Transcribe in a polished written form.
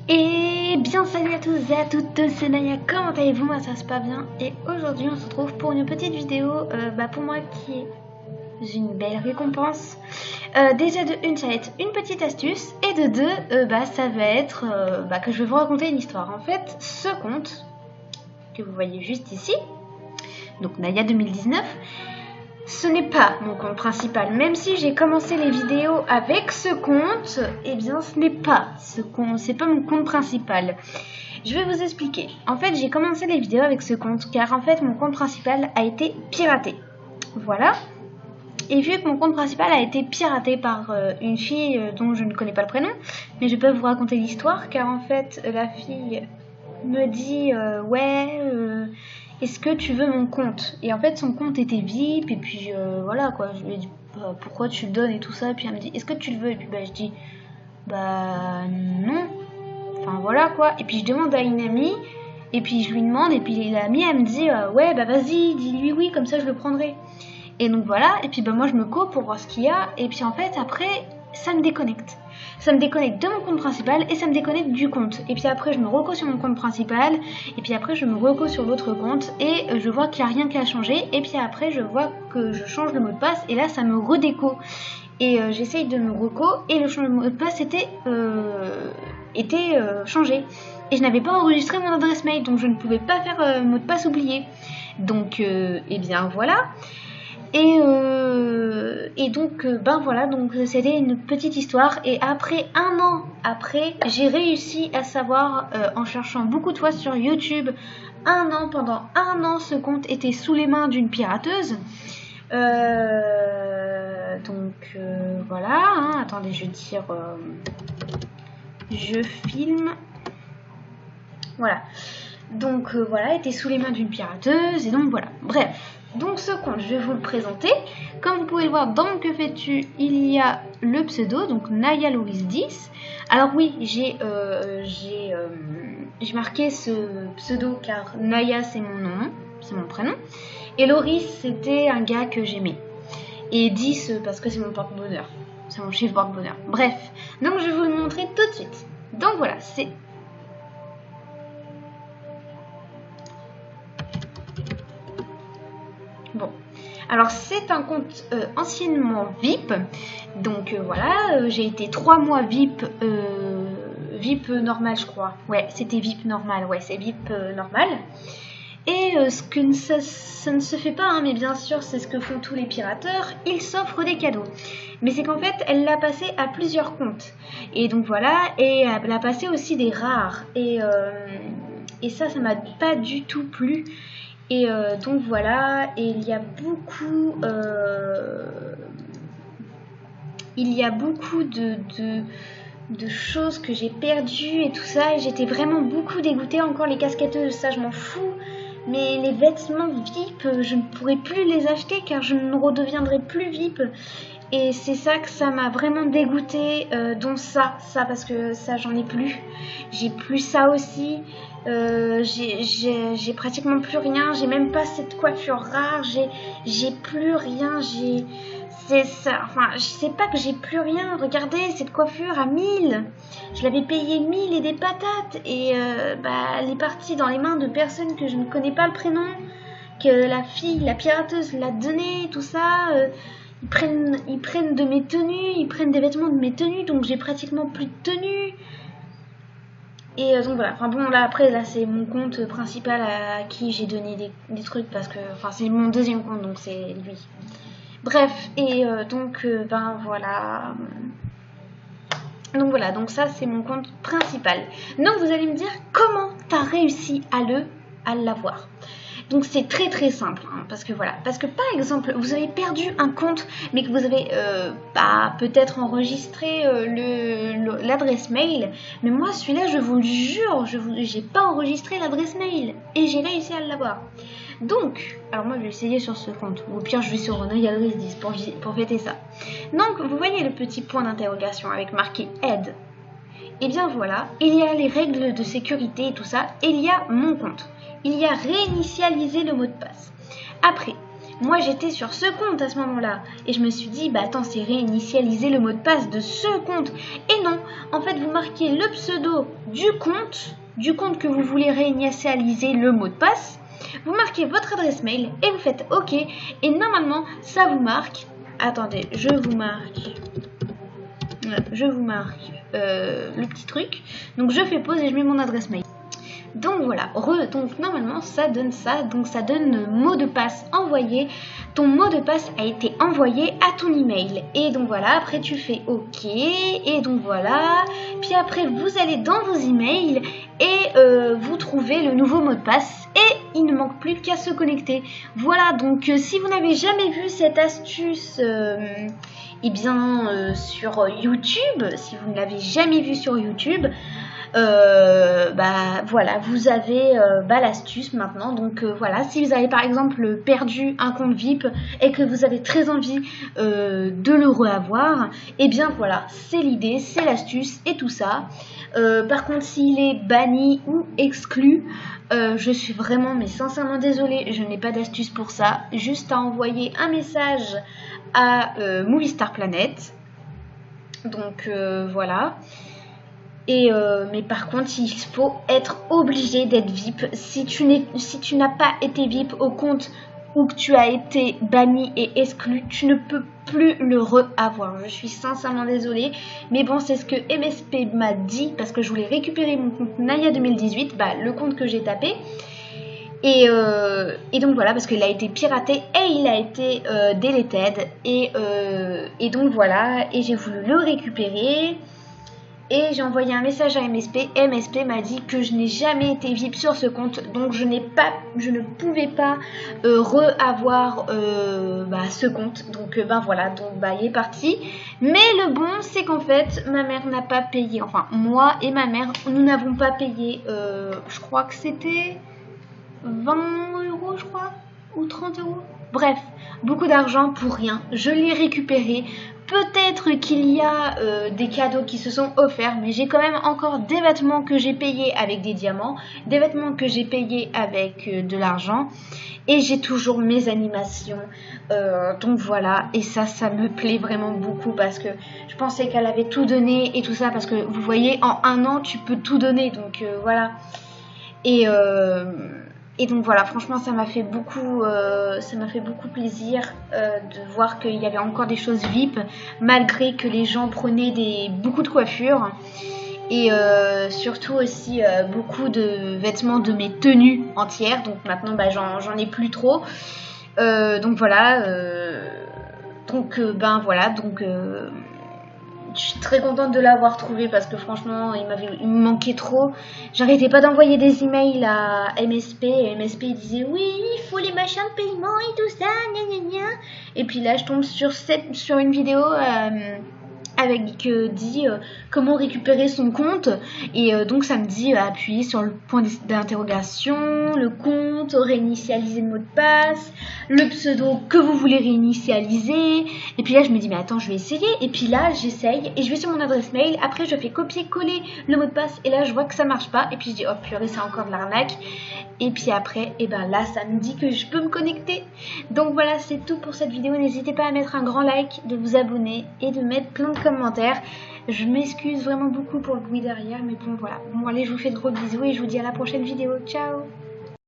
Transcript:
Et bien salut à tous et à toutes, c'est Naya, comment allez-vous? Moi ça se passe bien et aujourd'hui on se retrouve pour une petite vidéo pour moi qui est une belle récompense. Déjà de une, ça va être une petite astuce et de deux, ça va être que je vais vous raconter une histoire. En fait, ce compte que vous voyez juste ici, donc Naya 2019, ce n'est pas mon compte principal. Même si j'ai commencé les vidéos avec ce compte, eh bien ce n'est pas c'est pas mon compte principal. Je vais vous expliquer. En fait, j'ai commencé les vidéos avec ce compte car en fait mon compte principal a été piraté. Voilà. Et vu que mon compte principal a été piraté par une fille dont je ne connais pas le prénom, mais je peux vous raconter l'histoire car en fait la fille me dit est-ce que tu veux mon compte? Et en fait son compte était VIP et puis voilà quoi, je lui ai dit pourquoi tu le donnes et tout ça, et puis elle me dit est-ce que tu le veux? Et puis je dis non, enfin voilà quoi, et puis je demande à une amie et puis je lui demande et puis l'amie elle me dit vas-y dis-lui oui, comme ça je le prendrai. Et donc voilà, et puis moi je me coupe pour voir ce qu'il y a, et puis en fait après ça me déconnecte. Ça me déconnecte de mon compte principal et ça me déconnecte du compte. Et puis après je me reco sur mon compte principal, et puis après je me reco sur l'autre compte et je vois qu'il n'y a rien qui a changé. Et puis après je vois que je change le mot de passe et là ça me redéco. Et j'essaye de me reco et le changement de mot de passe était changé. Et je n'avais pas enregistré mon adresse mail, donc je ne pouvais pas faire mot de passe oublié. Donc et bien voilà. Et donc voilà, donc c'était une petite histoire. Et après un an après, j'ai réussi à savoir en cherchant beaucoup de fois sur YouTube. Pendant un an, ce compte était sous les mains d'une pirateuse. Voilà, hein, attendez, je vais dire, je filme. Voilà. Donc voilà, était sous les mains d'une pirateuse. Et donc voilà, bref. Donc ce compte, je vais vous le présenter. Comme vous pouvez le voir dans mon Que fais-tu, il y a le pseudo, donc Naya Loris 10. Alors oui, j'ai marqué ce pseudo car Naya c'est mon nom, c'est mon prénom. Et Loris c'était un gars que j'aimais. Et 10 parce que c'est mon porte-bonheur, c'est mon chiffre porte-bonheur. Bref, donc je vais vous le montrer tout de suite. Donc voilà, c'est... Bon, alors c'est un compte anciennement VIP, donc voilà, j'ai été 3 mois VIP, VIP normal je crois, ouais c'était VIP normal, ouais c'est VIP normal, et ça ne se fait pas, hein, mais bien sûr c'est ce que font tous les pirateurs, ils s'offrent des cadeaux, mais c'est qu'en fait elle l'a passé à plusieurs comptes, et donc voilà, et elle a passé aussi des rares, et ça m'a pas du tout plu. Et donc voilà, et il y a beaucoup de choses que j'ai perdues et tout ça, et j'étais vraiment beaucoup dégoûtée. Encore les casquetteuses, ça je m'en fous, mais les vêtements VIP, je ne pourrais plus les acheter car je ne redeviendrai plus VIP. Et c'est ça que ça m'a vraiment dégoûtée, dont ça parce que ça j'en ai plus. J'ai plus ça aussi. J'ai pratiquement plus rien. J'ai même pas cette coiffure rare. J'ai plus rien. C'est ça. Enfin, je sais pas que j'ai plus rien. Regardez cette coiffure à 1000. Je l'avais payée 1000 et des patates. Et elle est partie dans les mains de personnes que je ne connais pas le prénom. Que la pirateuse l'a donnée, tout ça. Ils prennent de mes tenues, ils prennent des vêtements de mes tenues, donc j'ai pratiquement plus de tenues. Et donc voilà, enfin bon là après là c'est mon compte principal à qui j'ai donné des trucs parce que enfin c'est mon deuxième compte donc c'est lui. Bref, et donc voilà. Donc voilà, donc ça c'est mon compte principal. Donc vous allez me dire comment t'as réussi à l'avoir. Donc c'est très très simple, hein, parce que par exemple vous avez perdu un compte mais que vous avez peut-être enregistré l'adresse mail, mais moi celui-là je vous le jure, j'ai pas enregistré l'adresse mail et j'ai réussi à l'avoir. Donc, alors moi je vais essayer sur ce compte, ou au pire je vais sur Naya Loris 10 pour fêter ça. Donc vous voyez le petit point d'interrogation avec marqué aide. Et bien voilà, il y a les règles de sécurité et tout ça, et il y a mon compte. Il y a réinitialiser le mot de passe. Après, moi j'étais sur ce compte à ce moment-là. Et je me suis dit, bah attends, c'est réinitialiser le mot de passe de ce compte. Et non, en fait vous marquez le pseudo du compte que vous voulez réinitialiser le mot de passe. Vous marquez votre adresse mail et vous faites OK. Et normalement ça vous marque, attendez, je vous marque le petit truc. Donc je fais pause et je mets mon adresse mail. Donc voilà, donc normalement ça donne ça, donc ça donne mot de passe envoyé. Ton mot de passe a été envoyé à ton email. Et donc voilà, après tu fais OK, et donc voilà. Puis après vous allez dans vos emails et vous trouvez le nouveau mot de passe. Et il ne manque plus qu'à se connecter. Voilà, donc si vous n'avez jamais vu cette astuce sur YouTube, si vous ne l'avez jamais vu sur YouTube, bah voilà, vous avez l'astuce maintenant. Donc voilà, si vous avez par exemple perdu un compte VIP et que vous avez très envie de le reavoir, et bien voilà, c'est l'idée, c'est l'astuce et tout ça. Par contre, s'il est banni ou exclu, je suis vraiment mais sincèrement désolée, je n'ai pas d'astuce pour ça. Juste à envoyer un message à Movie Star Planet. Donc voilà. Et mais par contre, il faut être obligé d'être VIP. Si tu n'as pas été VIP au compte ou que tu as été banni et exclu, tu ne peux plus le re-avoir. Je suis sincèrement désolée. Mais bon, c'est ce que MSP m'a dit parce que je voulais récupérer mon compte Naya 2018, le compte que j'ai tapé. Et donc voilà, parce qu'il a été piraté et il a été deleted. Et donc voilà, et j'ai voulu le récupérer. Et j'ai envoyé un message à MSP. MSP m'a dit que je n'ai jamais été VIP sur ce compte. Donc je ne pouvais pas re-avoir ce compte. Donc voilà, donc il est parti. Mais le bon, c'est qu'en fait, ma mère n'a pas payé. Enfin, moi et ma mère, nous n'avons pas payé. Je crois que c'était 20 €, je crois. Ou 30 €. Bref, beaucoup d'argent pour rien. Je l'ai récupéré. Peut-être qu'il y a des cadeaux qui se sont offerts, mais j'ai quand même encore des vêtements que j'ai payés avec des diamants, des vêtements que j'ai payés avec de l'argent, et j'ai toujours mes animations. Donc voilà, et ça me plaît vraiment beaucoup parce que je pensais qu'elle avait tout donné et tout ça, parce que vous voyez, en un an, tu peux tout donner, donc voilà. Et donc voilà, franchement ça m'a fait beaucoup plaisir de voir qu'il y avait encore des choses VIP malgré que les gens prenaient beaucoup de coiffures et surtout aussi beaucoup de vêtements de mes tenues entières. Donc maintenant j'en ai plus trop. Donc voilà, je suis très contente de l'avoir trouvé parce que franchement il me manquait trop. J'arrêtais pas d'envoyer des emails à MSP et MSP il disait oui il faut les machins de paiement et tout ça gna gna gna. Et puis là je tombe sur une vidéo avec dit comment récupérer son compte et donc ça me dit appuyer sur le point d'interrogation, le compte, réinitialiser le mot de passe, le pseudo que vous voulez réinitialiser. Et puis là je me dis mais attends, je vais essayer. Et puis là j'essaye et je vais sur mon adresse mail, après je fais copier-coller le mot de passe et là je vois que ça marche pas et puis je dis oh purée, c'est encore de l'arnaque. Et puis après là ça me dit que je peux me connecter. Donc voilà, c'est tout pour cette vidéo. N'hésitez pas à mettre un grand like, de vous abonner et de mettre plein de commentaires. Je m'excuse vraiment beaucoup pour le bruit derrière, mais bon voilà. Bon allez, je vous fais de gros bisous et je vous dis à la prochaine vidéo. Ciao!